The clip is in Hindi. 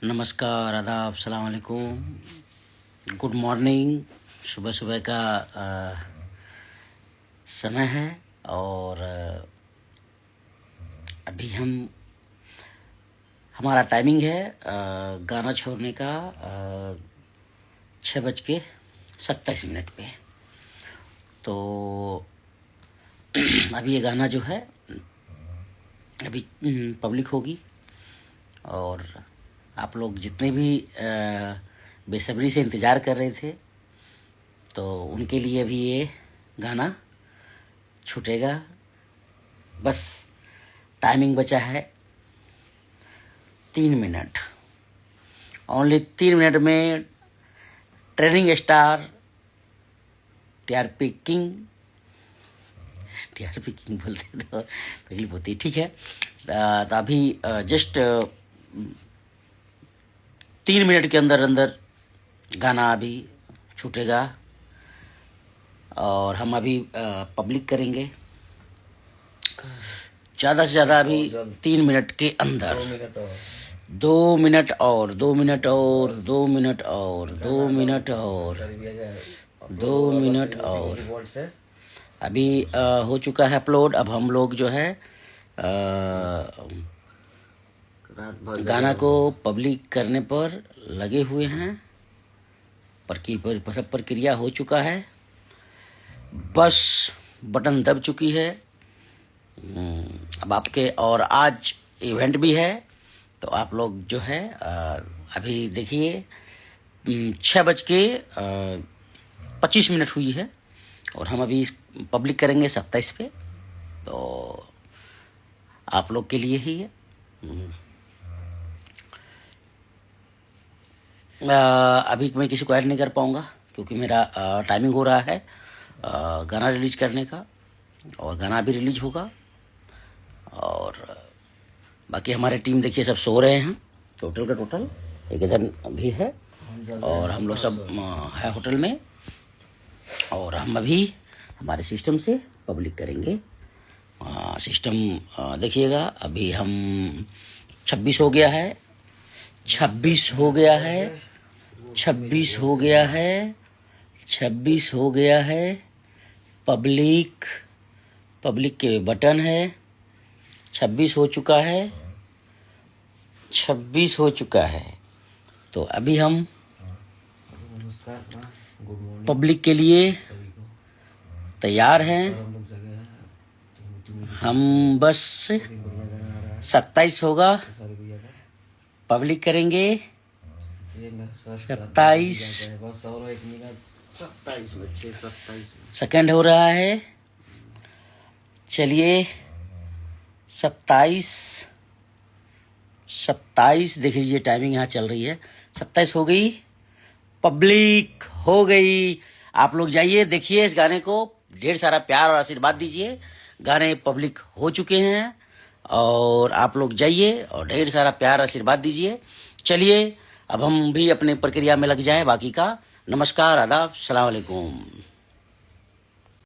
नमस्कार, आदाब, सलाम अलैकुम, गुड मॉर्निंग। सुबह सुबह का समय है और अभी हमारा टाइमिंग है गाना छोड़ने का 6:27 पे। तो अभी ये गाना जो है अभी पब्लिक होगी और आप लोग जितने भी बेसब्री से इंतज़ार कर रहे थे तो उनके लिए अभी ये गाना छूटेगा। बस टाइमिंग बचा है 3 मिनट। ओनली 3 मिनट में ट्रेनिंग स्टार टीआरपी किंग बोलते तो तकलीफ होती है, ठीक है। तो अभी जस्ट 3 मिनट के अंदर अंदर गाना अभी छूटेगा और हम अभी पब्लिक करेंगे ज़्यादा से ज़्यादा अभी 3 मिनट के अंदर 2 मिनट और 2 मिनट और 2 मिनट और 2 मिनट और 2 मिनट और अभी हो चुका है अपलोड। अब हम लोग जो है गाना को पब्लिक करने पर लगे हुए हैं। सब प्रक्रिया हो चुका है, बस बटन दब चुकी है। अब आपके और आज इवेंट भी है तो आप लोग जो है अभी देखिए 6:25 हुई है और हम अभी पब्लिक करेंगे 27 पे। तो आप लोग के लिए ही है। अभी मैं किसी को ऐड नहीं कर पाऊंगा क्योंकि मेरा टाइमिंग हो रहा है गाना रिलीज करने का और गाना भी रिलीज होगा। और बाकी हमारे टीम देखिए सब सो रहे हैं, टोटल का टोटल एक इधर भी है और हम लोग सब है होटल में और हम अभी हमारे सिस्टम से पब्लिक करेंगे। सिस्टम देखिएगा, अभी हम 26 हो गया है, 26 हो गया है, 26 हो गया है, 26 हो गया है। पब्लिक के बटन है, 26 हो चुका है, 26 हो चुका है। तो अभी हम पब्लिक के लिए तैयार हैं। हम बस 27 होगा, पब्लिक करेंगे 27 सेकंड हो रहा है। चलिए 27 देख लीजिए, टाइमिंग यहाँ चल रही है। 27 हो गई, पब्लिक हो गई। आप लोग जाइए देखिए इस गाने को, ढेर सारा प्यार और आशीर्वाद दीजिए। गाने पब्लिक हो चुके हैं और आप लोग जाइए और ढेर सारा प्यार आशीर्वाद दीजिए। चलिए अब हम भी अपने प्रक्रिया में लग जाएं बाकी का। नमस्कार, आदाब, सलाम अलैकुम।